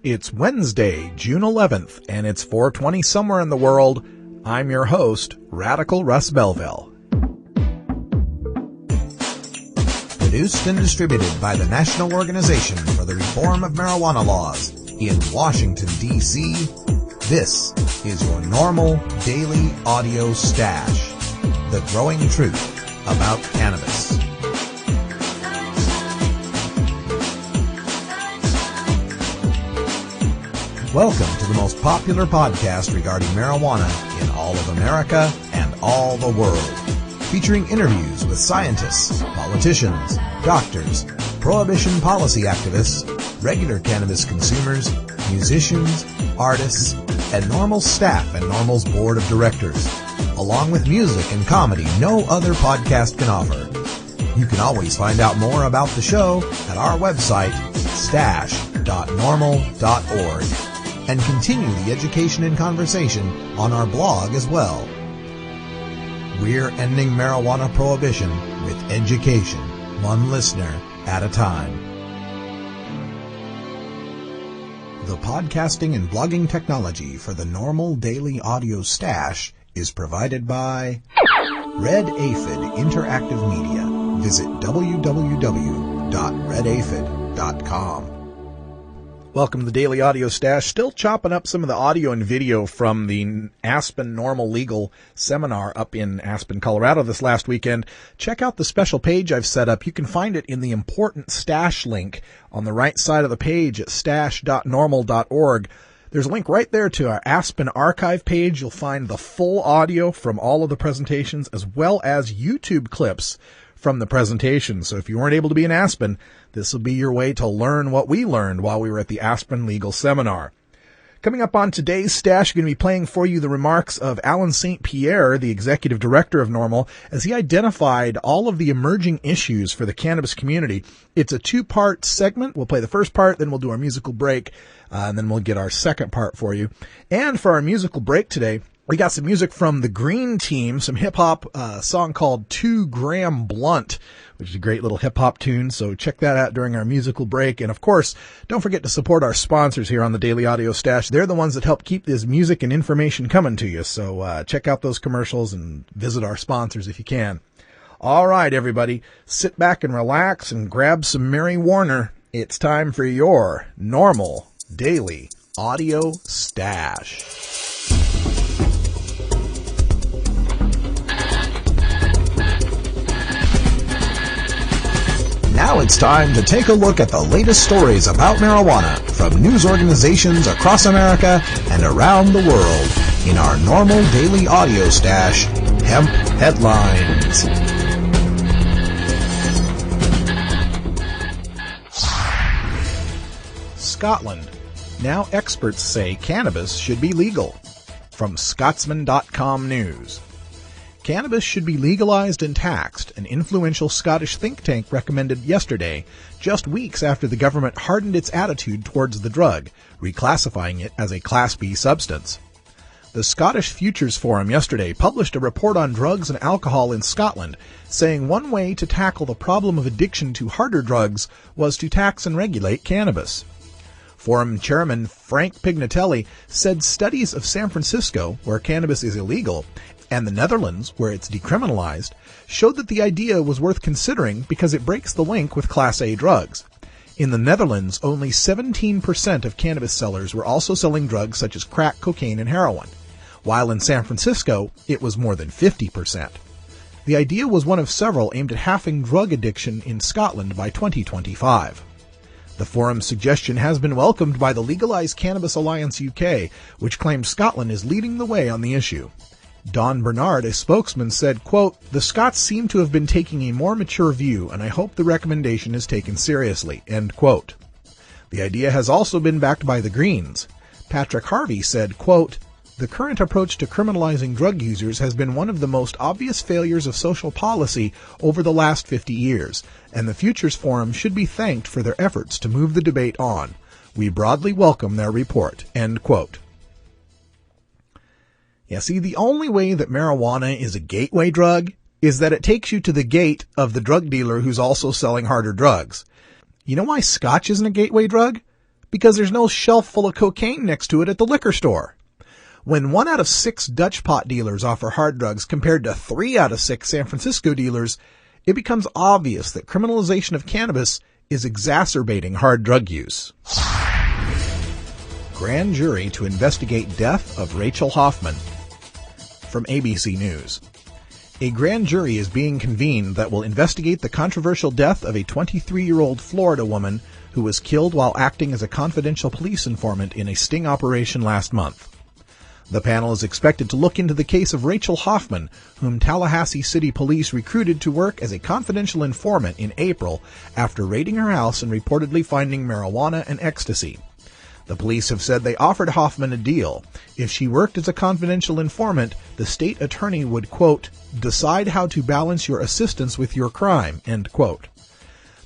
It's Wednesday, June 11th, and it's 4:20 somewhere in the world. I'm your host, Radical Russ Belville. Produced and distributed by the National Organization for the Reform of Marijuana Laws in Washington, D.C., this is your NORML Daily Audio Stash, the growing truth about cannabis. Welcome to the most popular podcast regarding marijuana in all of America and all the world, featuring interviews with scientists, politicians, doctors, prohibition policy activists, regular cannabis consumers, musicians, artists, and NORML staff and NORML's board of directors, along with music and comedy no other podcast can offer. You can always find out more about the show at our website, stash.normal.org. and continue the education and conversation on our blog as well. We're ending marijuana prohibition with education, one listener at a time. The podcasting and blogging technology for the NORML Daily Audio Stash is provided by Red Aphid Interactive Media. Visit www.redaphid.com. Welcome to the Daily Audio Stash. Still chopping up some of the audio and video from the Aspen NORML Legal Seminar up in Aspen, Colorado this last weekend. Check out the special page I've set up. You can find it in the important stash link on the right side of the page at stash.normal.org. There's a link right there to our Aspen archive page. You'll find the full audio from all of the presentations as well as YouTube clips from the presentation. So if you weren't able to be in Aspen, this will be your way to learn what we learned while we were at the Aspen Legal Seminar. Coming up on today's stash, we're going to be playing for you the remarks of Alan St. Pierre, the executive director of NORML, as he identified all of the emerging issues for the cannabis community. It's a two-part segment. We'll play the first part, then we'll do our musical break, and then we'll get our second part for you. And for our musical break today, we got some music from the Green Team, some hip-hop, song called 2 Gram Blunt, which is a great little hip-hop tune, so check that out during our musical break. And, of course, don't forget to support our sponsors here on the Daily Audio Stash. They're the ones that help keep this music and information coming to you, so check out those commercials and visit our sponsors if you can. All right, everybody, sit back and relax and grab some Mary Warner. It's time for your NORML Daily Audio Stash. Now it's time to take a look at the latest stories about marijuana from news organizations across America and around the world in our NORML Daily Audio Stash, Hemp Headlines. Scotland. Now experts say cannabis should be legal. From Scotsman.com News. Cannabis should be legalized and taxed, an influential Scottish think tank recommended yesterday, just weeks after the government hardened its attitude towards the drug, reclassifying it as a Class B substance. The Scottish Futures Forum yesterday published a report on drugs and alcohol in Scotland, saying one way to tackle the problem of addiction to harder drugs was to tax and regulate cannabis. Forum Chairman Frank Pignatelli said studies of San Francisco, where cannabis is illegal, and the Netherlands, where it's decriminalized, showed that the idea was worth considering because it breaks the link with Class A drugs. In the Netherlands, only 17% of cannabis sellers were also selling drugs such as crack, cocaine, and heroin, while in San Francisco, it was more than 50%. The idea was one of several aimed at halving drug addiction in Scotland by 2025. The forum's suggestion has been welcomed by the Legalized Cannabis Alliance UK, which claims Scotland is leading the way on the issue. Don Bernard, a spokesman, said, quote, "The Scots seem to have been taking a more mature view, and I hope the recommendation is taken seriously," end quote. The idea has also been backed by the Greens. Patrick Harvey said, quote, "The current approach to criminalizing drug users has been one of the most obvious failures of social policy over the last 50 years, and the Futures Forum should be thanked for their efforts to move the debate on. We broadly welcome their report," end quote. Yeah, see, the only way that marijuana is a gateway drug is that it takes you to the gate of the drug dealer who's also selling harder drugs. You know why scotch isn't a gateway drug? because there's no shelf full of cocaine next to it at the liquor store. When 1 out of 6 Dutch pot dealers offer hard drugs compared to 3 out of 6 San Francisco dealers, it becomes obvious that criminalization of cannabis is exacerbating hard drug use. Grand jury to investigate death of Rachel Hoffman. From ABC News. A grand jury is being convened that will investigate the controversial death of a 23-year-old Florida woman who was killed while acting as a confidential police informant in a sting operation last month. The panel is expected to look into the case of Rachel Hoffman, whom Tallahassee City Police recruited to work as a confidential informant in April after raiding her house and reportedly finding marijuana and ecstasy. The police have said they offered Hoffman a deal. If she worked as a confidential informant, the state attorney would, quote, decide how to balance your assistance with your crime, end quote.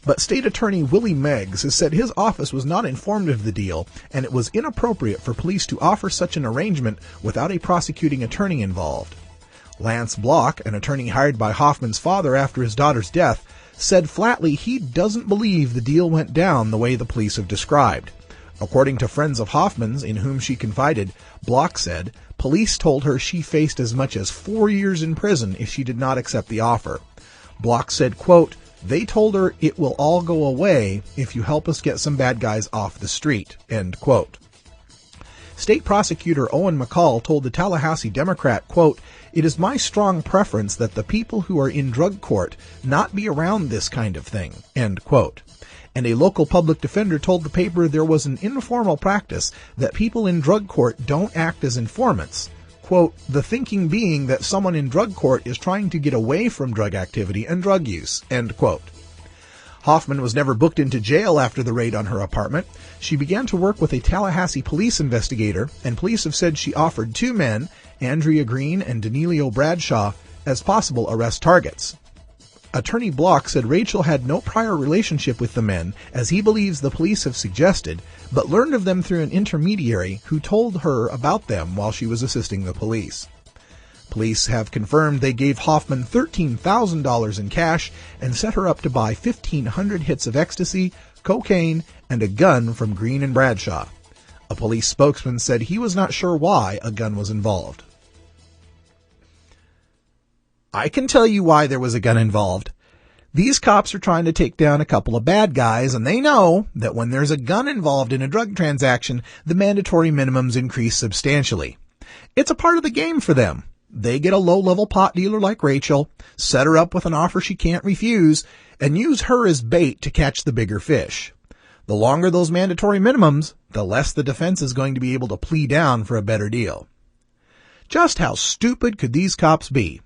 But State Attorney Willie Meggs has said his office was not informed of the deal, and it was inappropriate for police to offer such an arrangement without a prosecuting attorney involved. Lance Block, an attorney hired by Hoffman's father after his daughter's death, said flatly he doesn't believe the deal went down the way the police have described. According to friends of Hoffman's, in whom she confided, Block said police told her she faced as much as 4 years in prison if she did not accept the offer. Block said, quote, they told her it will all go away if you help us get some bad guys off the street, end quote. State Prosecutor Owen McCall told the Tallahassee Democrat, quote, it is my strong preference that the people who are in drug court not be around this kind of thing, end quote. And a local public defender told the paper there was an informal practice that people in drug court don't act as informants. Quote, the thinking being that someone in drug court is trying to get away from drug activity and drug use, end quote. Hoffman was never booked into jail after the raid on her apartment. She began to work with a Tallahassee police investigator, and police have said she offered 2 men, Andrea Green and Danilio Bradshaw, as possible arrest targets. Attorney Block said Rachel had no prior relationship with the men, as he believes the police have suggested, but learned of them through an intermediary who told her about them while she was assisting the police. Police have confirmed they gave Hoffman $13,000 in cash and set her up to buy 1,500 hits of ecstasy, cocaine, and a gun from Green and Bradshaw. A police spokesman said he was not sure why a gun was involved. I can tell you why there was a gun involved. These cops are trying to take down a couple of bad guys, and they know that when there's a gun involved in a drug transaction, the mandatory minimums increase substantially. It's a part of the game for them. They get a low-level pot dealer like Rachel, set her up with an offer she can't refuse, and use her as bait to catch the bigger fish. The longer those mandatory minimums, the less the defense is going to be able to plea down for a better deal. Just how stupid could these cops be?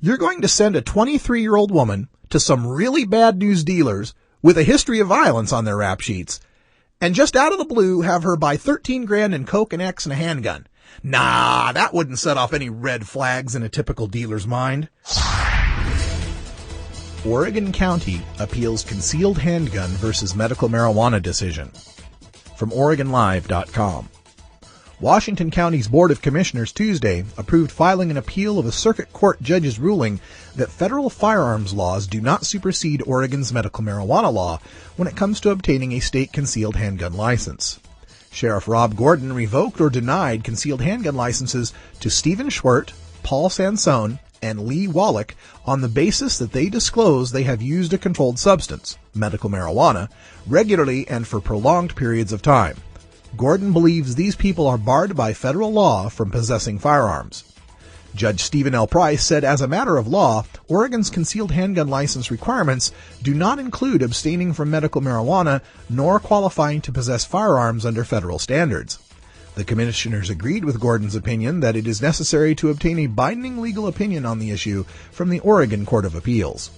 You're going to send a 23-year-old woman to some really bad news dealers with a history of violence on their rap sheets, and just out of the blue have her buy $13,000 in coke and X and a handgun. Nah, that wouldn't set off any red flags in a typical dealer's mind. Oregon County appeals concealed handgun versus medical marijuana decision. From OregonLive.com. Washington County's Board of Commissioners Tuesday approved filing an appeal of a circuit court judge's ruling that federal firearms laws do not supersede Oregon's medical marijuana law when it comes to obtaining a state concealed handgun license. Sheriff Rob Gordon revoked or denied concealed handgun licenses to Stephen Schwert, Paul Sansone, and Lee Wallach on the basis that they disclose they have used a controlled substance, medical marijuana, regularly and for prolonged periods of time. Gordon believes these people are barred by federal law from possessing firearms. Judge Stephen L. Price said as a matter of law, Oregon's concealed handgun license requirements do not include abstaining from medical marijuana nor qualifying to possess firearms under federal standards. The commissioners agreed with Gordon's opinion that it is necessary to obtain a binding legal opinion on the issue from the Oregon Court of Appeals.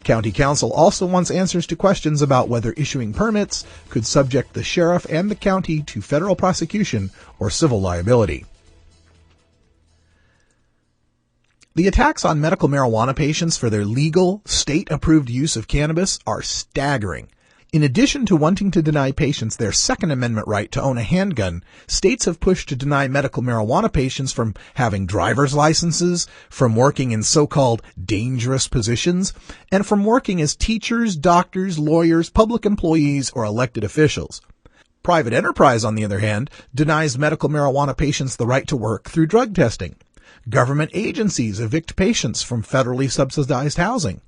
County Council also wants answers to questions about whether issuing permits could subject the sheriff and the county to federal prosecution or civil liability. The attacks on medical marijuana patients for their legal, state-approved use of cannabis are staggering. In addition to wanting to deny patients their Second Amendment right to own a handgun, states have pushed to deny medical marijuana patients from having driver's licenses, from working in so-called dangerous positions, and from working as teachers, doctors, lawyers, public employees, or elected officials. private enterprise, on the other hand, denies medical marijuana patients the right to work through drug testing. Government agencies evict patients from federally subsidized housing.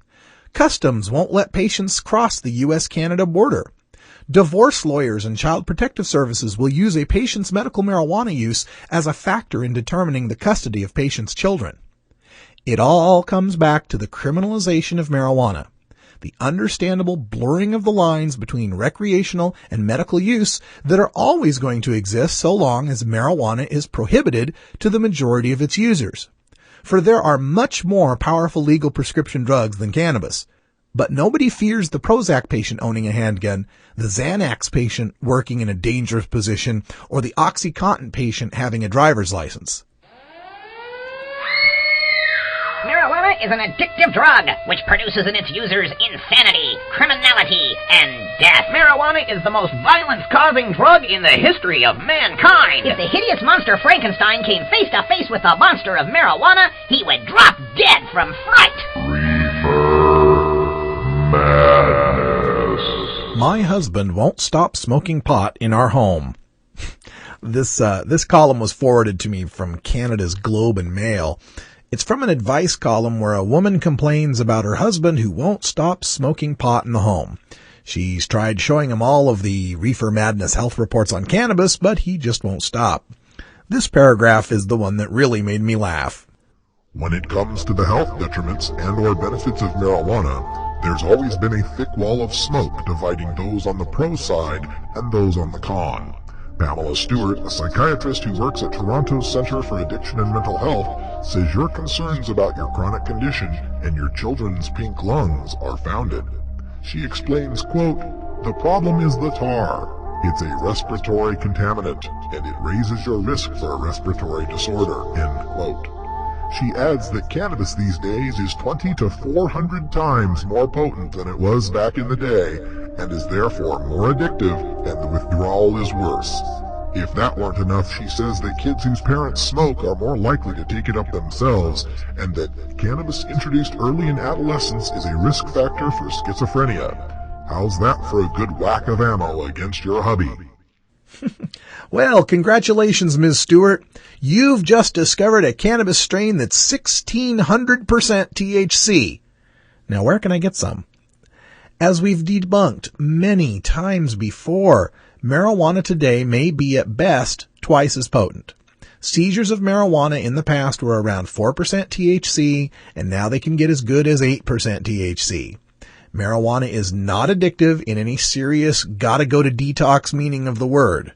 Customs won't let patients cross the U.S.-Canada border. Divorce lawyers and child protective services will use a patient's medical marijuana use as a factor in determining the custody of patients' children. It all comes back to the criminalization of marijuana. The understandable blurring of the lines between recreational and medical use that are always going to exist so long as marijuana is prohibited to the majority of its users. For there are much more powerful legal prescription drugs than cannabis. But nobody fears the Prozac patient owning a handgun, the Xanax patient working in a dangerous position, or the OxyContin patient having a driver's license. Marijuana is an addictive drug which produces in its users insanity, criminality, and death. Marijuana is the most violence-causing drug in the history of mankind. If the hideous monster Frankenstein came face to face with the monster of marijuana, he would drop dead from fright. Madness. My husband won't stop smoking pot in our home. This column was forwarded to me from Canada's Globe and Mail. It's from an advice column where a woman complains about her husband who won't stop smoking pot in the home. She's tried showing him all of the reefer madness health reports on cannabis, but he just won't stop. This paragraph is the one that really made me laugh. When it comes to the health detriments and/or benefits of marijuana, there's always been a thick wall of smoke dividing those on the pro side and those on the con. Pamela Stewart, a psychiatrist who works at Toronto's Centre for Addiction and Mental Health, says your concerns about your chronic condition and your children's pink lungs are founded. She explains, quote, "The problem is the tar. It's a respiratory contaminant, and it raises your risk for a respiratory disorder," end quote. She adds that cannabis these days is 20 to 400 times more potent than it was back in the day, and is therefore more addictive, and the withdrawal is worse. If that weren't enough, she says that kids whose parents smoke are more likely to take it up themselves, and that cannabis introduced early in adolescence is a risk factor for schizophrenia. How's that for a good whack of ammo against your hubby? Well, congratulations, Ms. Stewart. You've just discovered a cannabis strain that's 1,600% THC. Now, where can I get some? As we've debunked many times before, marijuana today may be at best twice as potent. Seizures of marijuana in the past were around 4% THC, and now they can get as good as 8% THC. Marijuana is not addictive in any serious gotta go to detox meaning of the word.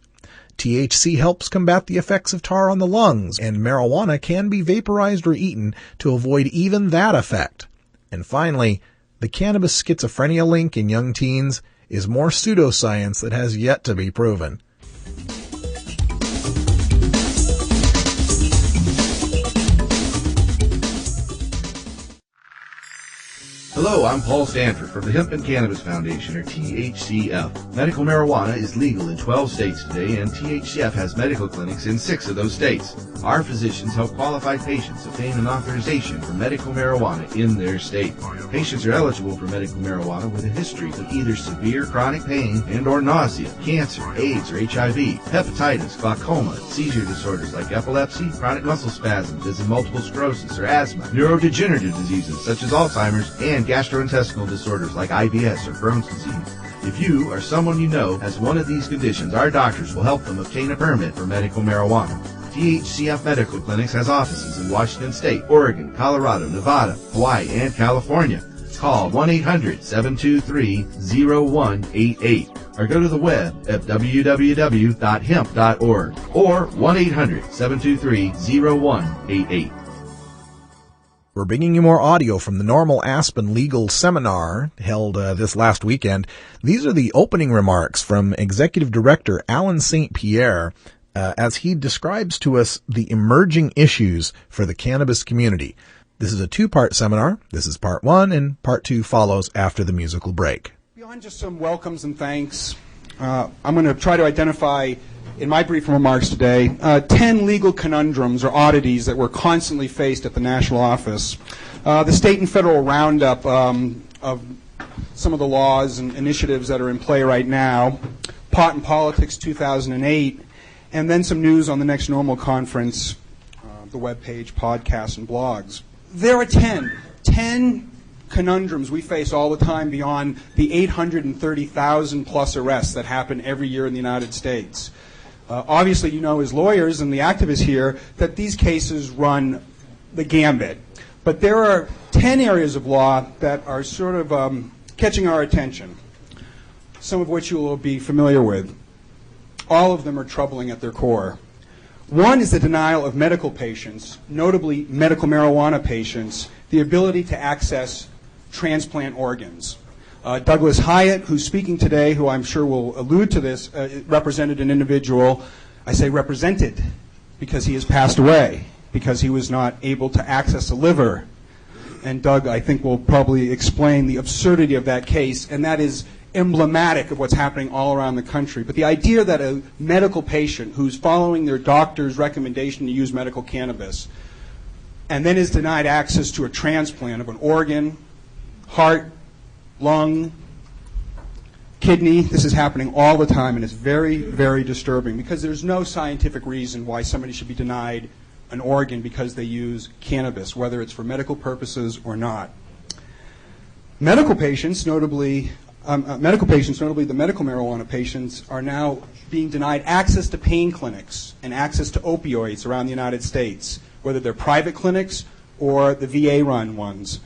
THC helps combat the effects of tar on the lungs, and marijuana can be vaporized or eaten to avoid even that effect. And finally, the cannabis schizophrenia link in young teens is more pseudoscience that has yet to be proven. Hello, I'm Paul Stanford from the Hemp and Cannabis Foundation, or THCF. Medical marijuana is legal in 12 states today, and THCF has medical clinics in 6 of those states. Our physicians help qualified patients obtain an authorization for medical marijuana in their state. Patients are eligible for medical marijuana with a history of either severe chronic pain and or nausea, cancer, AIDS or HIV, hepatitis, glaucoma, seizure disorders like epilepsy, chronic muscle spasms as in multiple sclerosis or asthma, neurodegenerative diseases such as Alzheimer's, and gastrointestinal disorders like IBS or Crohn's disease. If you or someone you know has one of these conditions, our doctors will help them obtain a permit for medical marijuana. THCF Medical Clinics has offices in Washington State, Oregon, Colorado, Nevada, Hawaii, and California. Call 1-800-723-0188 or go to the web at www.hemp.org or 1-800-723-0188. We're bringing you more audio from the NORML Aspen Legal Seminar held this last weekend. These are the opening remarks from Executive Director Alan St. Pierre as he describes to us the emerging issues for the cannabis community. This is a 2-part seminar. This is part 1, and part 2 follows after the musical break. Beyond just some welcomes and thanks, I'm going to try to identify in my brief remarks today 10 legal conundrums or oddities that we're constantly faced at the national office. The state and federal roundup of some of the laws and initiatives that are in play right now, Pot and Politics 2008, and then some news on the next NORML conference, the webpage, podcasts, and blogs. There are 10 conundrums we face all the time beyond the 830,000 plus arrests that happen every year in the United States. Obviously, you know as lawyers and the activists here that these cases run the gambit. But there are 10 areas of law that are sort of catching our attention, some of which you will be familiar with. All of them are troubling at their core. One is the denial of medical patients, notably medical marijuana patients, the ability to access transplant organs. Douglas Hyatt, who's speaking today, who I'm sure will allude to this, represented an individual. I say represented because he has passed away, because he was not able to access a liver. And Doug, I think, will probably explain the absurdity of that case, and that is emblematic of what's happening all around the country. But the idea that a medical patient who's following their doctor's recommendation to use medical cannabis and then is denied access to a transplant of an organ, heart, lung, kidney, this is happening all the time, and it's very, very disturbing because there's no scientific reason why somebody should be denied an organ because they use cannabis, whether it's for medical purposes or not. Medical patients, notably the medical marijuana patients, are now being denied access to pain clinics and access to opioids around the United States, whether they're private clinics or the VA-run ones.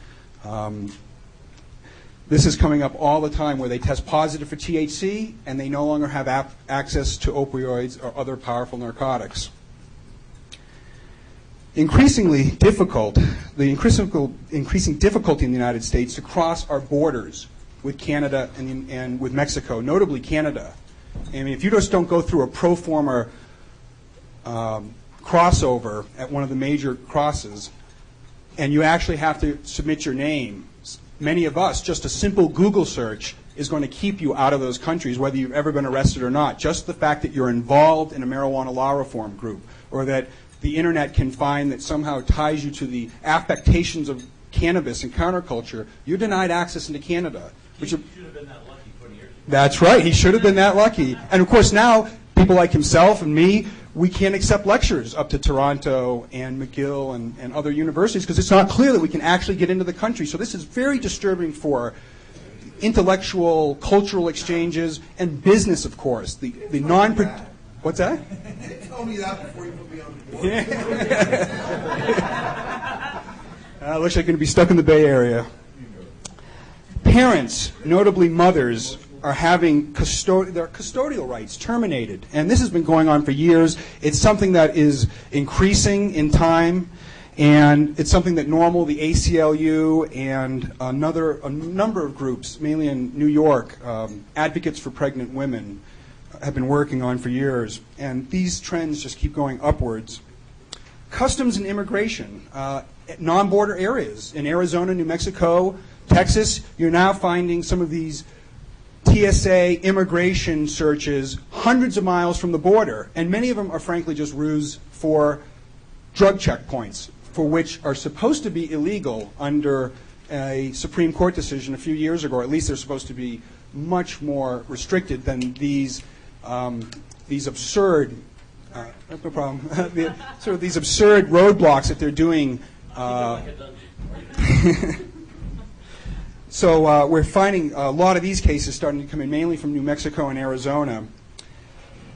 This is coming up all the time where they test positive for THC and they no longer have access to opioids or other powerful narcotics. Increasing difficulty in the United States to cross our borders with Canada and with Mexico, notably Canada. I mean, if you just don't go through a pro forma crossover at one of the major crosses, and you actually have to submit your name, many of us, just a simple Google search is going to keep you out of those countries, whether you've ever been arrested or not. Just the fact that you're involved in a marijuana law reform group, or that the internet can find that somehow ties you to the affectations of cannabis and counterculture, you're denied access into Canada. He should have been that lucky 20 years ago. That's right. He should have been that lucky. And of course now, people like himself and me, we can't accept lectures up to Toronto and McGill and other universities because it's not clear that we can actually get into the country. So this is very disturbing for intellectual, cultural exchanges, and business, of course. The non. What's that? Tell me that before you put me on the board. Looks like you're going to be stuck in the Bay Area. Parents, notably mothers, are having their custodial rights terminated. And this has been going on for years. It's something that is increasing in time. And it's something that NORML, the ACLU, and a number of groups, mainly in New York, advocates for pregnant women, have been working on for years. And these trends just keep going upwards. Customs and immigration, non-border areas. In Arizona, New Mexico, Texas, you're now finding some of these TSA immigration searches hundreds of miles from the border. And many of them are frankly just ruse for drug checkpoints, for which are supposed to be illegal under a Supreme Court decision a few years ago, or at least they're supposed to be much more restricted than these absurd, no problem, sort of these absurd roadblocks that they're doing. So we're finding a lot of these cases starting to come in, mainly from New Mexico and Arizona.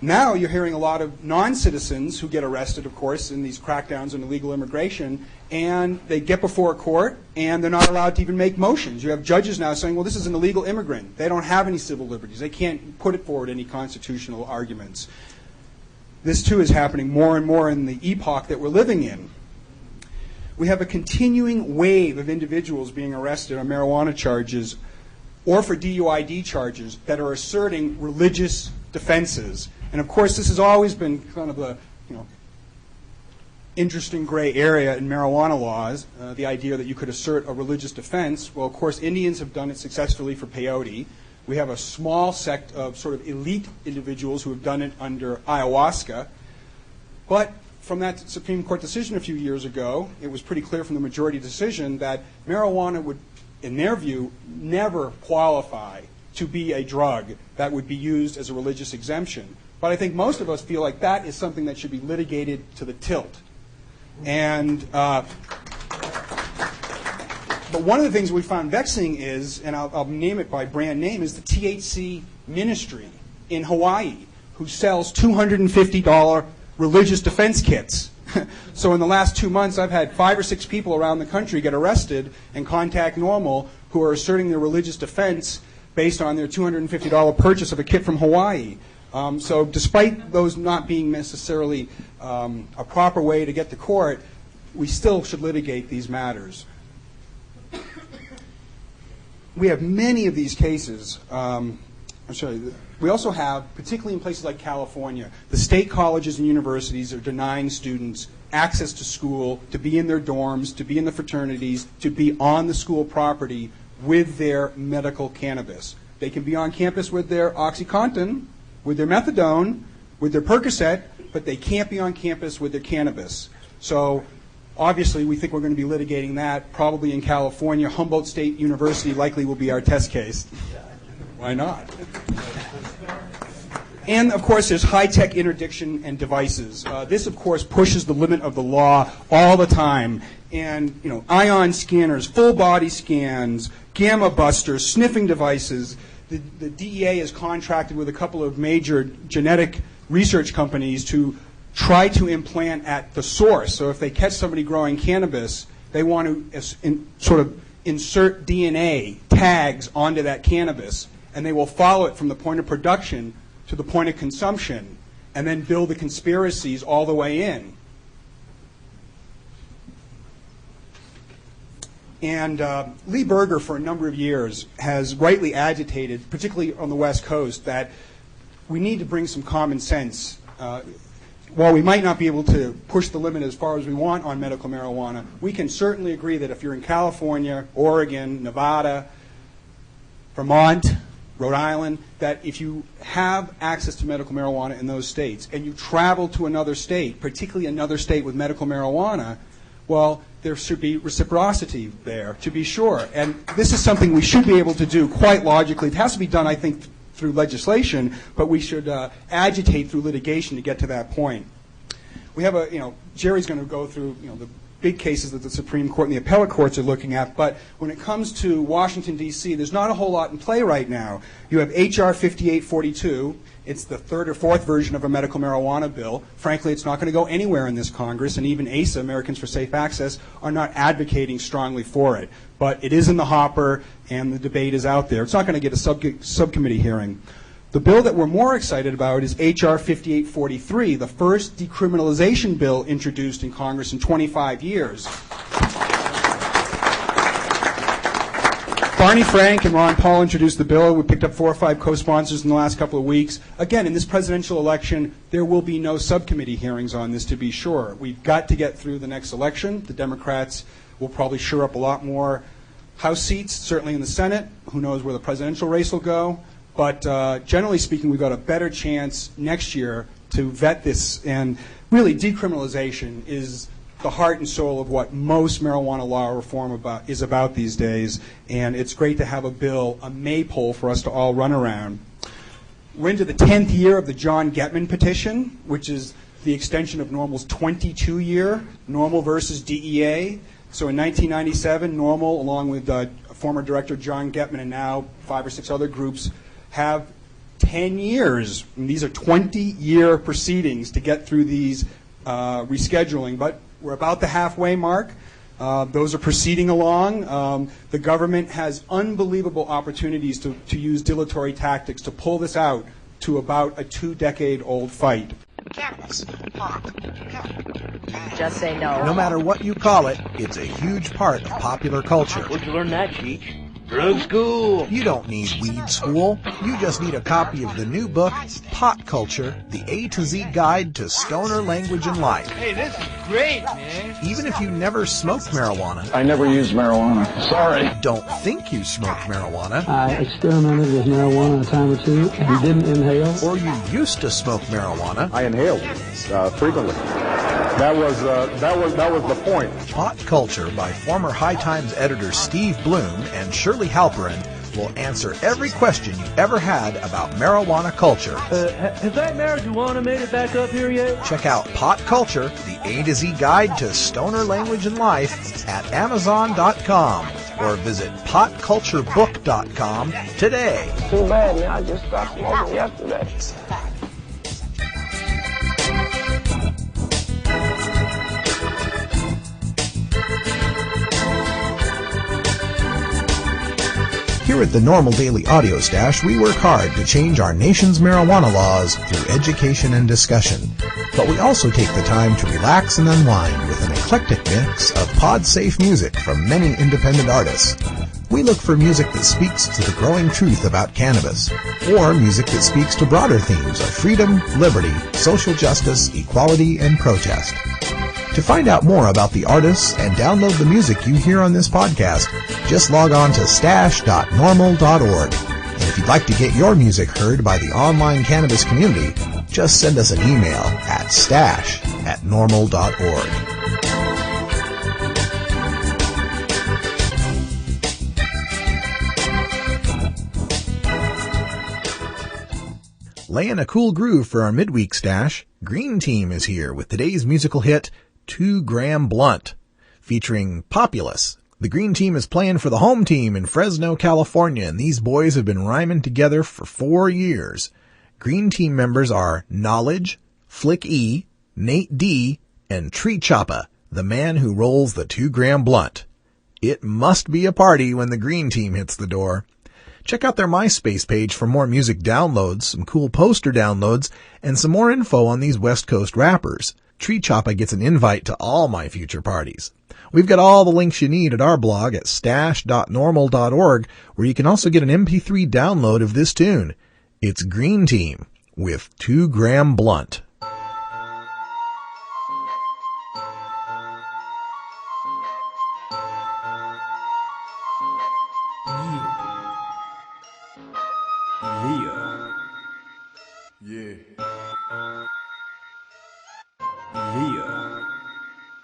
Now you're hearing a lot of non-citizens who get arrested, of course, in these crackdowns on illegal immigration, and they get before a court, and they're not allowed to even make motions. You have judges now saying, well, this is an illegal immigrant. They don't have any civil liberties. They can't put it forward any constitutional arguments. This, too, is happening more and more in the epoch that we're living in. We have a continuing wave of individuals being arrested on marijuana charges or for DUID charges that are asserting religious defenses. And of course, this has always been kind of a interesting gray area in marijuana laws, the idea that you could assert a religious defense. Well, of course, Indians have done it successfully for peyote. We have a small sect of sort of elite individuals who have done it under ayahuasca. But from that Supreme Court decision a few years ago, it was pretty clear from the majority decision that marijuana would, in their view, never qualify to be a drug that would be used as a religious exemption. But I think most of us feel like that is something that should be litigated to the tilt. And but one of the things we found vexing is, and I'll name it by brand name, is the THC ministry in Hawaii, who sells $250 religious defense kits. So in the last 2 months, I've had 5 or 6 people around the country get arrested and contact NORML who are asserting their religious defense based on their $250 purchase of a kit from Hawaii. So despite those not being necessarily a proper way to get to court, we still should litigate these matters. We have many of these cases. We also have, particularly in places like California, the state colleges and universities are denying students access to school, to be in their dorms, to be in the fraternities, to be on the school property with their medical cannabis. They can be on campus with their OxyContin, with their methadone, with their Percocet, but they can't be on campus with their cannabis. So obviously we think we're going to be litigating that probably in California. Humboldt State University likely will be our test case. Why not? And of course there's high-tech interdiction and devices. This of course pushes the limit of the law all the time. And ion scanners, full body scans, gamma busters, sniffing devices. The DEA is contracted with a couple of major genetic research companies to try to implant at the source. So if they catch somebody growing cannabis, they want to sort of insert DNA tags onto that cannabis, and they will follow it from the point of production to the point of consumption, and then build the conspiracies all the way in. And Lee Berger, for a number of years, has rightly agitated, particularly on the West Coast, that we need to bring some common sense. While we might not be able to push the limit as far as we want on medical marijuana, we can certainly agree that if you're in California, Oregon, Nevada, Vermont, Rhode Island, that if you have access to medical marijuana in those states and you travel to another state, particularly another state with medical marijuana, well, there should be reciprocity there, to be sure. And this is something we should be able to do quite logically. It has to be done, I think, through legislation, but we should agitate through litigation to get to that point. We have Jerry's going to go through, the big cases that the Supreme Court and the appellate courts are looking at, but when it comes to Washington, D.C., there's not a whole lot in play right now. You have H.R. 5842. It's the third or fourth version of a medical marijuana bill. Frankly, it's not going to go anywhere in this Congress, and even ASA, Americans for Safe Access, are not advocating strongly for it. But it is in the hopper, and the debate is out there. It's not going to get a subcommittee hearing. The bill that we're more excited about is H.R. 5843, the first decriminalization bill introduced in Congress in 25 years. Barney Frank and Ron Paul introduced the bill. We picked up 4 or 5 co-sponsors in the last couple of weeks. Again, in this presidential election, there will be no subcommittee hearings on this, to be sure. We've got to get through the next election. The Democrats will probably shore up a lot more House seats, certainly in the Senate. Who knows where the presidential race will go. But generally speaking, we've got a better chance next year to vet this. And really, decriminalization is the heart and soul of what most marijuana law reform is about these days. And it's great to have a bill, a maypole for us to all run around. We're into the 10th year of the John Getman petition, which is the extension of NORML's 22-year NORML versus DEA. So in 1997, NORML, along with former director John Getman and now 5 or 6 other groups, have 10 years. And these are 20-year proceedings to get through these rescheduling. But we're about the halfway mark. Those are proceeding along. The government has unbelievable opportunities to use dilatory tactics to pull this out to about a 2-decade-old fight. Cannabis, pot, hemp. Just say no. No matter what you call it, it's a huge part of popular culture. Where'd you learn that, Cheech? Drug school. You don't need weed school. You just need a copy of the new book, Pot Culture, the A to Z Guide to Stoner Language and Life. Hey, this is great, man. Even if you never smoked marijuana. I never used marijuana. Sorry. Don't think you smoked marijuana. I experimented with marijuana a time or two and didn't inhale. Or you used to smoke marijuana. I inhaled frequently. That was the point. Pot Culture by former High Times editor Steve Bloom and Shirley Halperin will answer every question you ever had about marijuana culture. Has that marijuana made it back up here yet? Check out Pot Culture, the A to Z guide to stoner language and life at Amazon.com or visit potculturebook.com today. Too bad, man. I just stopped smoking yesterday. Here at the NORML Daily Audio Stash, we work hard to change our nation's marijuana laws through education and discussion. But we also take the time to relax and unwind with an eclectic mix of pod-safe music from many independent artists. We look for music that speaks to the growing truth about cannabis, or music that speaks to broader themes of freedom, liberty, social justice, equality, and protest. To find out more about the artists and download the music you hear on this podcast, just log on to stash.normal.org. And if you'd like to get your music heard by the online cannabis community, just send us an email at stash@normal.org. Laying a cool groove for our midweek stash, Green Team is here with today's musical hit, 2 Gram Blunt, featuring Populous. The Green Team is playing for the home team in Fresno, California, and these boys have been rhyming together for 4 years. Green Team members are Knowledge, Flick E, Nate D, and Tree Choppa, the man who rolls the 2 Gram Blunt. It must be a party when the Green Team hits the door. Check out their MySpace page for more music downloads, some cool poster downloads, and some more info on these West Coast rappers. Tree Choppa gets an invite to all my future parties. We've got all the links you need at our blog at stash.normal.org, where you can also get an MP3 download of this tune. It's Green Team with 2 Gram Blunt.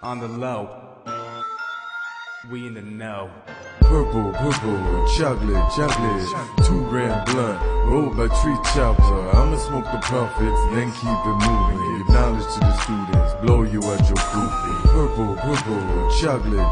On the low, we in the know. Purple, chocolate, 2 Gram Blunt, rolled by Tree Choppa. I'ma smoke the profits, then keep it moving. Give knowledge to the students, blow you out your goofy. Purple, chocolate,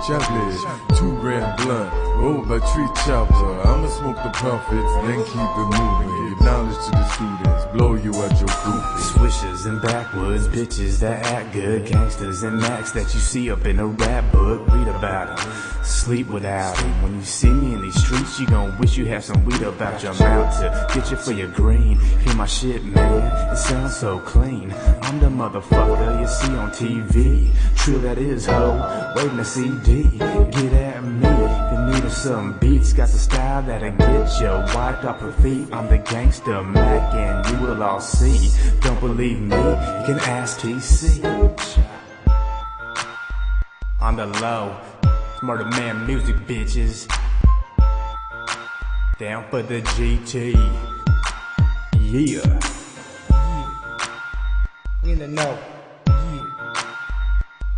2 Gram Blunt, rolled by Tree Choppa. I'ma smoke the profits, then keep it moving. Give knowledge to the students, blow you out your goofy. Swishers and backwoods, bitches that act good, gangsters and max that you see up in a rap book. Read about them, sleep without them. When you see me in these streets, you gon' wish you had some weed about your mouth to get you for your green. Hear my shit, man, it sounds so clean. I'm the motherfucker you see on TV. True that is, ho, waiting a CD. Get at me, you need some beats. Got the style that'll get you wiped off her feet. I'm the gangster Mac and you will all see. Don't believe me, you can ask TC. On the low, Murder Man music, bitches. Down for the GT. Yeah. We in the know.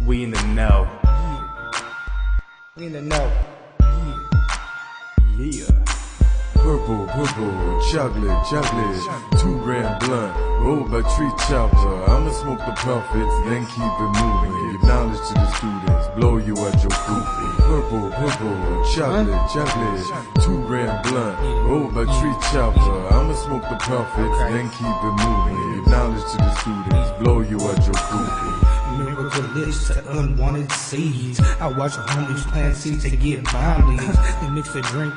We in the know. We in the know. Yeah. Purple, chocolate, 2 Gram Blunt, rolled by Tree Choppa. I'ma smoke the profits, then keep it moving. Give knowledge to the students, blow you out your goofy. Purple, chocolate, 2 Gram Blunt, rolled by Tree Choppa. I'ma smoke the profits, then keep it moving. Give knowledge to the students, blow you out your goofy. Miracle lips to unwanted seeds. I watch the homies plant seeds to get vine leaves. They mix the drink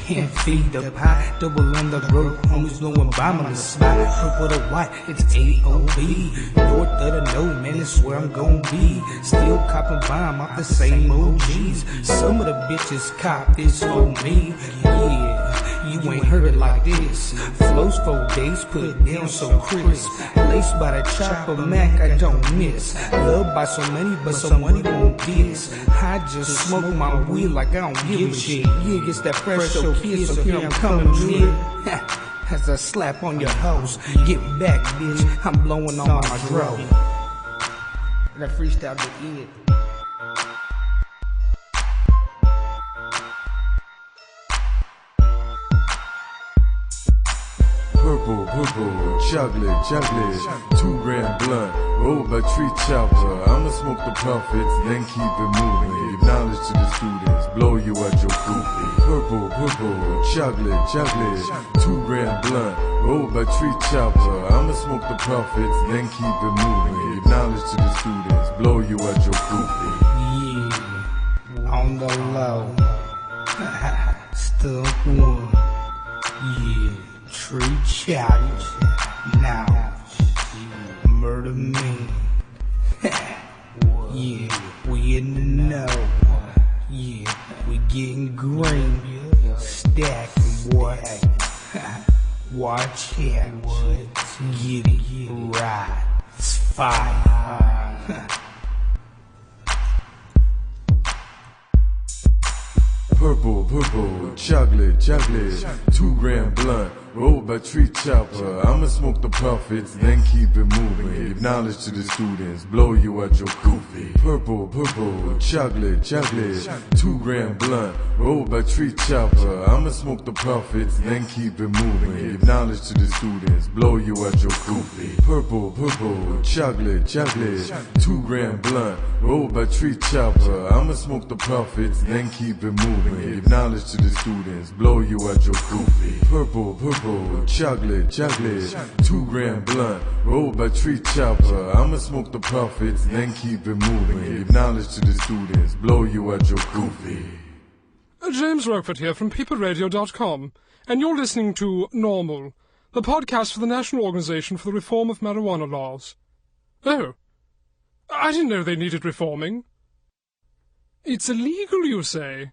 and feed the pie. Double on the road, homies blowing bomb on the spot. Purple to white, it's AOB. North of the node, man, it's where I'm gon' be. Still copping bomb off the same OGs. Some of the bitches cop this on me. Yeah, you ain't heard it like this. Flows 4 days, put it down so crisp. Laced by the chopper Mac, I don't miss. Loved by so many, but somebody won't diss. I just smoke my weed like I don't give a shit. Yeah, it's that fresh so kiss, so here I'm coming mid. As I slap on your hoes, get back, bitch. I'm blowing on my dro. That freestyle to it. Purple, purple, chocolate, 2 gram blunt, rolled by tree chopper. I'ma smoke the profits, then keep it moving. Give knowledge to the students, blow you out your goofy. Purple, purple, chocolate, 2 gram blunt, rolled by tree chopper. I'ma smoke the profits, then keep it moving. Give knowledge to the students, blow you out your goofy. Yeah, on the low, stuck one. Yeah, tree challenge. Now, murder me. Yeah, we in the know. Yeah, we getting green. Stack, boy. Watch it. Get it right. It's fire. Purple, chocolate, 2 gram blunt, rolled by tree chopper. I'ma smoke the profits, then keep it moving. Give knowledge to the students, blow you out your goofy. Purple, chocolate, 2 gram blunt, rolled by tree chopper. I'ma smoke the profits, then keep it moving. Give knowledge to the students, blow you out your goofy. Purple, chocolate, 2 gram blunt, rolled by tree chopper. I'ma smoke the profits, then keep it moving. Give knowledge to the students, blow you out your goofy. Purple, chocolate, 2 gram blunt, rolled by tree chopper. I'ma smoke the profits, then keep it moving. Give knowledge to the students, blow you out your goofy. James Roquefort here from peopleradio.com, and you're listening to NORML, the podcast for the National Organization for the Reform of Marijuana Laws. Oh, I didn't know they needed reforming. It's illegal, you say?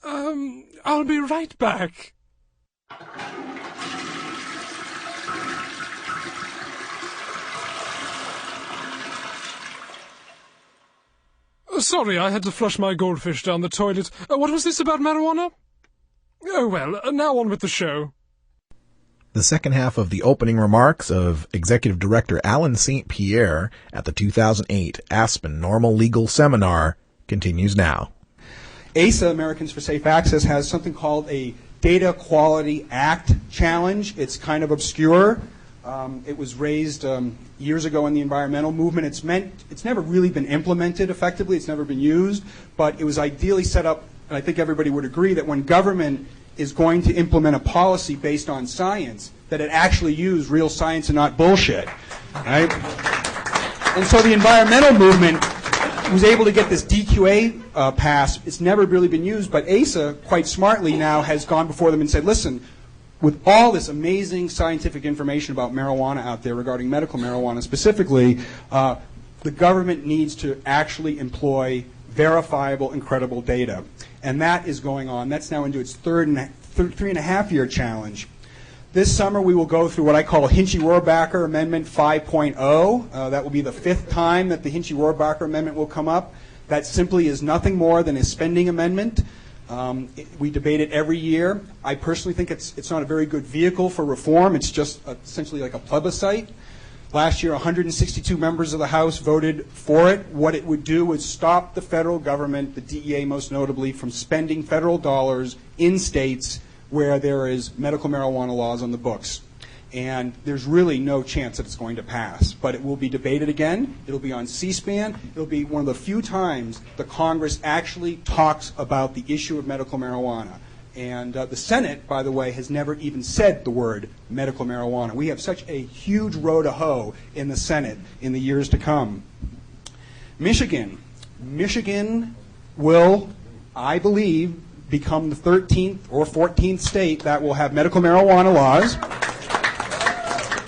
I'll be right back. Sorry, I had to flush my goldfish down the toilet. What was this about marijuana? Oh well, now on with the show. The second half of the opening remarks of Executive Director Alan St. Pierre at the 2008 Aspen NORML Legal Seminar continues now. ASA, Americans for Safe Access, has something called a Data Quality Act challenge. It's kind of obscure. It was raised years ago in the environmental movement. It's never really been implemented effectively. It's never been used, but it was ideally set up, and I think everybody would agree that when government is going to implement a policy based on science, that it actually use real science and not bullshit, right? And so the environmental movement was able to get this DQA passed. It's never really been used, but ASA, quite smartly now, has gone before them and said, listen, with all this amazing scientific information about marijuana out there regarding medical marijuana specifically, the government needs to actually employ verifiable and credible data. And that is going on. That's now into its 3.5-year challenge. This summer we will go through what I call Hinchy-Rohrbacher Amendment 5.0. That will be the 5th time that the Hinchy-Rohrbacher Amendment will come up. That simply is nothing more than a spending amendment. We debate it every year. I personally think it's not a very good vehicle for reform. It's just essentially like a plebiscite. Last year, 162 members of the House voted for it. What it would do is stop the federal government, the DEA most notably, from spending federal dollars in states where there is medical marijuana laws on the books. And there's really no chance that it's going to pass. But it will be debated again. It'll be on C-SPAN. It'll be one of the few times the Congress actually talks about the issue of medical marijuana. And the Senate, by the way, has never even said the word medical marijuana. We have such a huge row to hoe in the Senate in the years to come. Michigan will, I believe, become the 13th or 14th state that will have medical marijuana laws.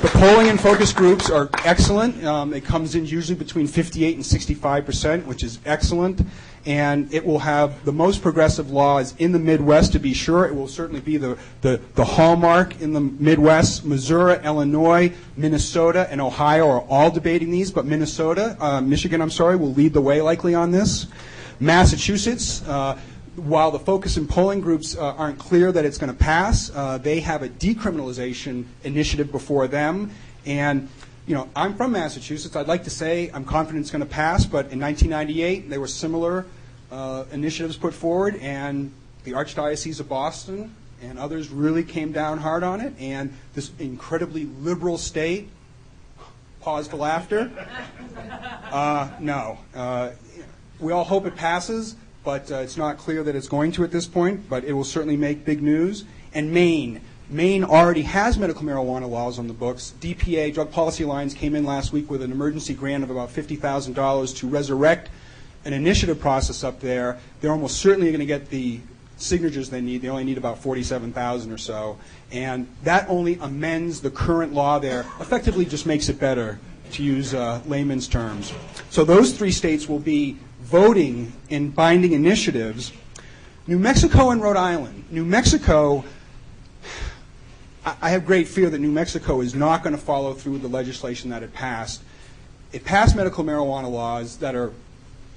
The polling and focus groups are excellent. It comes in usually between 58 and 65%, which is excellent. And it will have the most progressive laws in the Midwest, to be sure. It will certainly be the hallmark in the Midwest. Missouri, Illinois, Minnesota, and Ohio are all debating these, but Michigan, will lead the way likely on this. Massachusetts, while the focus and polling groups aren't clear that it's going to pass, they have a decriminalization initiative before them. And, I'm from Massachusetts. I'd like to say I'm confident it's going to pass, but in 1998, there were similar initiatives put forward, and the Archdiocese of Boston and others really came down hard on it, and this incredibly liberal state, pause for laughter, no. We all hope it passes, but it's not clear that it's going to at this point, but it will certainly make big news. And Maine already has medical marijuana laws on the books. DPA, Drug Policy Alliance, came in last week with an emergency grant of about $50,000 to resurrect an initiative process up there. They're almost certainly going to get the signatures they need. They only need about 47,000 or so. And that only amends the current law there, effectively just makes it better, to use layman's terms. So those 3 states will be voting in binding initiatives. New Mexico and Rhode Island. New Mexico, I have great fear that New Mexico is not going to follow through with the legislation that it passed. It passed medical marijuana laws that are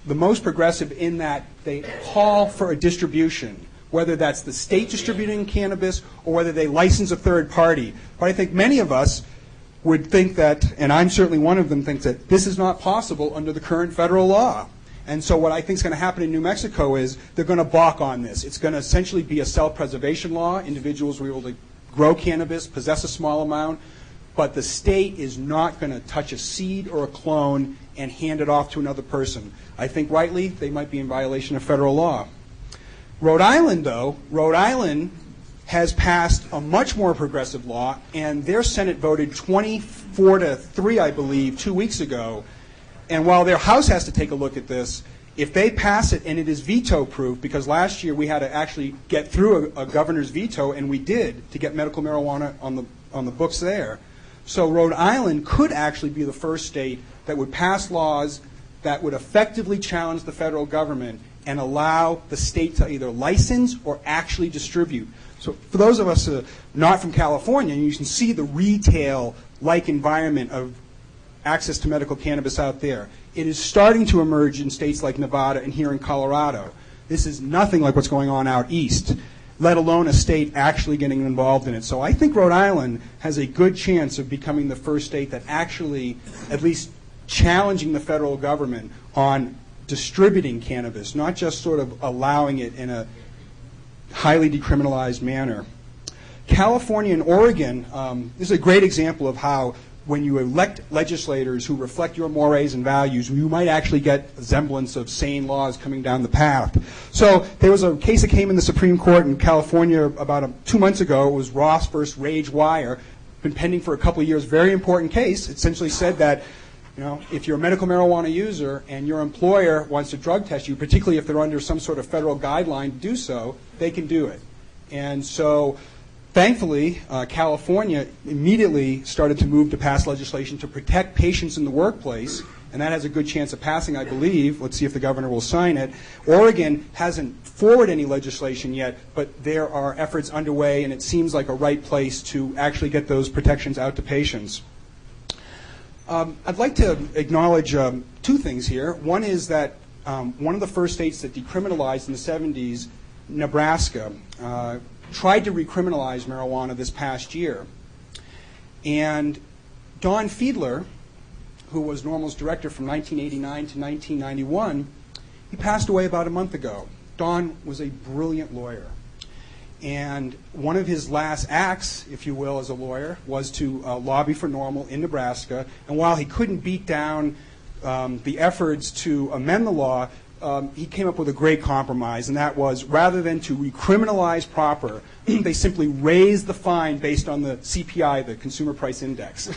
the most progressive in that they call for a distribution, whether that's the state distributing cannabis or whether they license a third party. But I think many of us would think that, and I'm certainly one of them, thinks that this is not possible under the current federal law. And so what I think is going to happen in New Mexico is they're going to balk on this. It's going to essentially be a self-preservation law. Individuals will be able to grow cannabis, possess a small amount, but the state is not going to touch a seed or a clone and hand it off to another person. I think rightly they might be in violation of federal law. Rhode Island, though, Rhode Island has passed a much more progressive law, and their Senate voted 24-3, I believe, 2 weeks ago. And while their House has to take a look at this, if they pass it and it is veto-proof, because last year we had to actually get through a governor's veto, and we did, to get medical marijuana on the books there. So Rhode Island could actually be the first state that would pass laws that would effectively challenge the federal government and allow the state to either license or actually distribute. So for those of us not from California, you can see the retail-like environment of access to medical cannabis out there. It is starting to emerge in states like Nevada and here in Colorado. This is nothing like what's going on out east, let alone a state actually getting involved in it. So I think Rhode Island has a good chance of becoming the first state that actually, at least challenging the federal government on distributing cannabis, not just sort of allowing it in a highly decriminalized manner. California and Oregon, this is a great example of how when you elect legislators who reflect your mores and values, you might actually get a semblance of sane laws coming down the path. So there was a case that came in the Supreme Court in California about 2 months ago. It was Ross versus Rage Wire. Been pending for a couple of years. Very important case. It essentially said that, you know, if you're a medical marijuana user and your employer wants to drug test you, particularly if they're under some sort of federal guideline to do so, they can do it. And so thankfully, California immediately started to move to pass legislation to protect patients in the workplace, and that has a good chance of passing, I believe. Let's see if the governor will sign it. Oregon hasn't forwarded any legislation yet, but there are efforts underway, and it seems like a right place to actually get those protections out to patients. I'd like to acknowledge 2 things here. One is that one of the first states that decriminalized in the 70s, Nebraska, tried to recriminalize marijuana this past year. And Don Fiedler, who was NORML's director from 1989 to 1991, he passed away about a month ago. Don was a brilliant lawyer. And one of his last acts, if you will, as a lawyer, was to lobby for NORML in Nebraska. And while he couldn't beat down the efforts to amend the law, he came up with a great compromise, and that was, rather than to recriminalize proper, they simply raised the fine based on the CPI, the Consumer Price Index.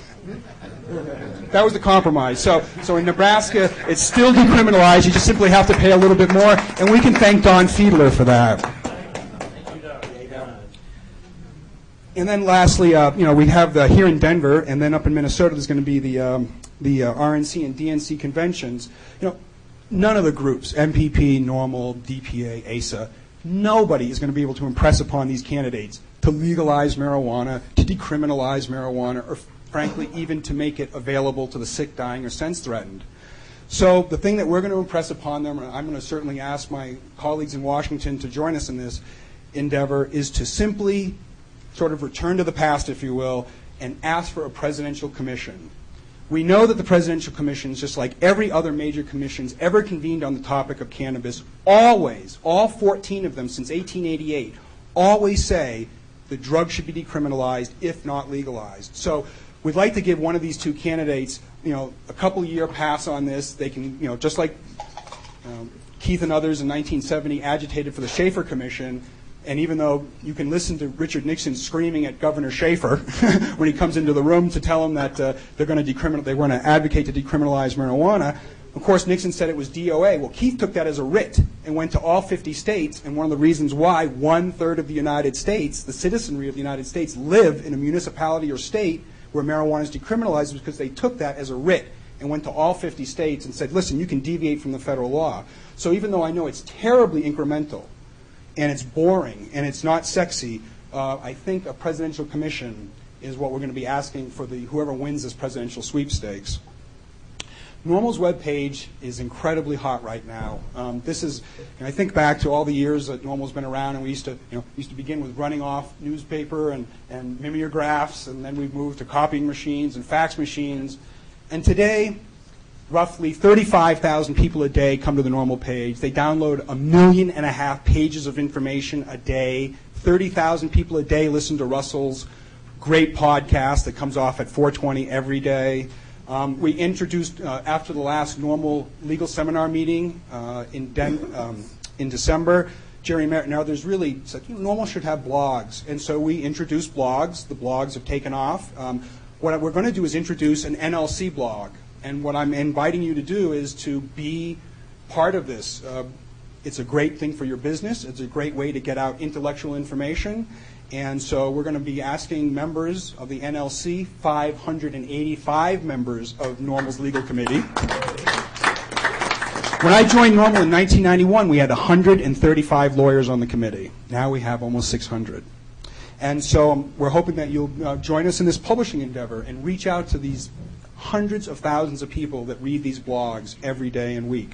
That was the compromise. So in Nebraska, it's still decriminalized. You just simply have to pay a little bit more, and we can thank Don Fiedler for that. And then lastly, we have here in Denver, and then up in Minnesota, there's going to be the RNC and DNC conventions. None of the groups, MPP, NORML, DPA, ASA, nobody is going to be able to impress upon these candidates to legalize marijuana, to decriminalize marijuana, or frankly, even to make it available to the sick, dying, or sense-threatened. So the thing that we're going to impress upon them, and I'm going to certainly ask my colleagues in Washington to join us in this endeavor, is to simply sort of return to the past, if you will, and ask for a presidential commission. We know that the presidential commissions, just like every other major commissions ever convened on the topic of cannabis, always, all 14 of them since 1888, always say the drug should be decriminalized, if not legalized. So we'd like to give one of these two candidates, a couple-year pass on this. They can, just like Keith and others in 1970 agitated for the Schaefer Commission, and even though you can listen to Richard Nixon screaming at Governor Schaefer when he comes into the room to tell him that they want to advocate to decriminalize marijuana, of course Nixon said it was DOA. Well, Keith took that as a writ and went to all 50 states, and one of the reasons why 1/3 of the United States, the citizenry of the United States, live in a municipality or state where marijuana is decriminalized was because they took that as a writ and went to all 50 states and said, listen, you can deviate from the federal law. So even though I know it's terribly incremental, and it's boring, and it's not sexy, I think a presidential commission is what we're going to be asking for whoever wins this presidential sweepstakes. NORML's webpage is incredibly hot right now. I think back to all the years that NORML's been around, and we used to begin with running off newspaper and mimeographs, and then we moved to copying machines and fax machines. And today, roughly 35,000 people a day come to the NORML page. They download 1.5 million pages of information a day. 30,000 people a day listen to Russell's great podcast that comes off at 4:20 every day. We introduced, after the last NORML legal seminar meeting in December, Jerry Merritt and others really said, NORML should have blogs. And so we introduced blogs. The blogs have taken off. What we're going to do is introduce an NLC blog. And what I'm inviting you to do is to be part of this. It's a great thing for your business. It's a great way to get out intellectual information. And so we're going to be asking members of the NLC, 585 members of NORML's legal committee. When I joined NORML in 1991, we had 135 lawyers on the committee. Now we have almost 600. And so we're hoping that you'll join us in this publishing endeavor and reach out to these hundreds of thousands of people that read these blogs every day and week.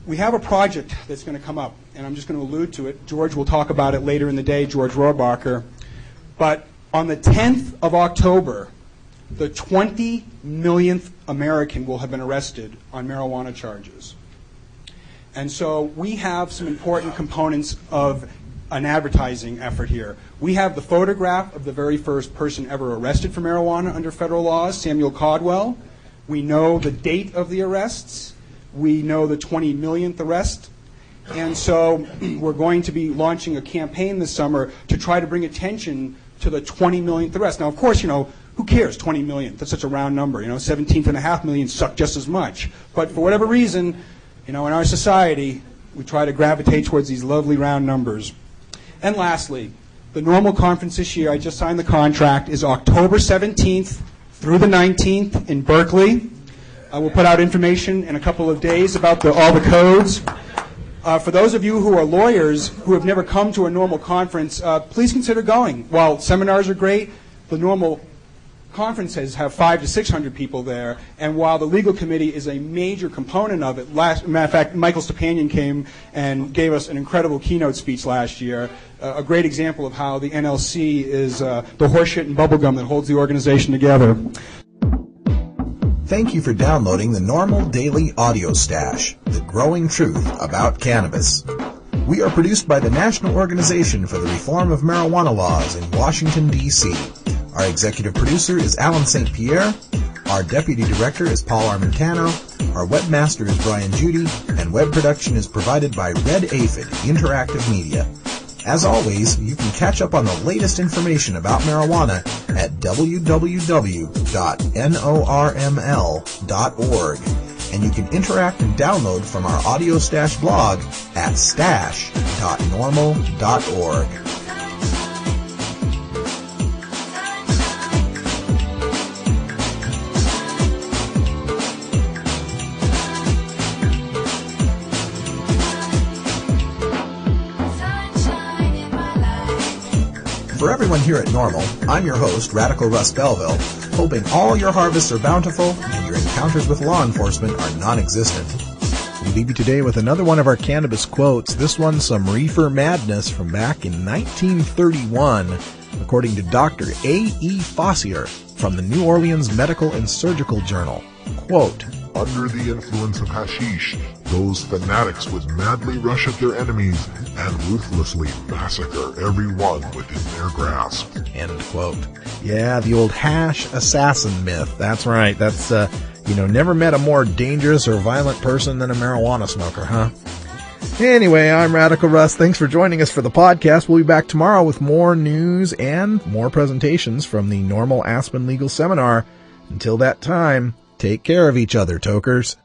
We have a project that's going to come up, and I'm just going to allude to it. George will talk about it later in the day, George Rohrbacher. But on the 10th of October, the 20 millionth American will have been arrested on marijuana charges. And so we have some important components of an advertising effort here. We have the photograph of the very first person ever arrested for marijuana under federal laws, Samuel Caldwell. We know the date of the arrests. We know the 20 millionth arrest. And so we're going to be launching a campaign this summer to try to bring attention to the 20 millionth arrest. Now, of course, who cares, 20 millionth? That's such a round number. 17.5 million suck just as much. But for whatever reason, in our society, we try to gravitate towards these lovely round numbers. And lastly, the NORML conference this year, I just signed the contract, is October 17th through the 19th in Berkeley. We'll put out information in a couple of days about all the codes. For those of you who are lawyers who have never come to a NORML conference, please consider going. While seminars are great, the NORML conferences have 500 to 600 people there, and while the legal committee is a major component of it, matter of fact, Michael Stepanian came and gave us an incredible keynote speech last year, a great example of how the NLC is the horseshit and bubblegum that holds the organization together. Thank you for downloading the NORML Daily Audio Stash, the growing truth about cannabis. We are produced by the National Organization for the Reform of Marijuana Laws in Washington, D.C. Our executive producer is Alan St. Pierre. Our deputy director is Paul Armentano. Our webmaster is Brian Judy. And web production is provided by Red Aphid Interactive Media. As always, you can catch up on the latest information about marijuana at www.norml.org. And you can interact and download from our Audio Stash blog at stash.norml.org. For everyone here at NORML, I'm your host, Radical Russ Belville, hoping all your harvests are bountiful and your encounters with law enforcement are non-existent. We leave you today with another one of our cannabis quotes, this one some reefer madness from back in 1931, according to Dr. A.E. Fossier from the New Orleans Medical and Surgical Journal. Quote, under the influence of hashish, those fanatics would madly rush at their enemies and ruthlessly massacre everyone within their grasp. End quote. Yeah, the old hash assassin myth. That's right. That's, never met a more dangerous or violent person than a marijuana smoker, huh? Anyway, I'm Radical Russ. Thanks for joining us for the podcast. We'll be back tomorrow with more news and more presentations from the NORML Aspen Legal Seminar. Until that time, take care of each other, tokers.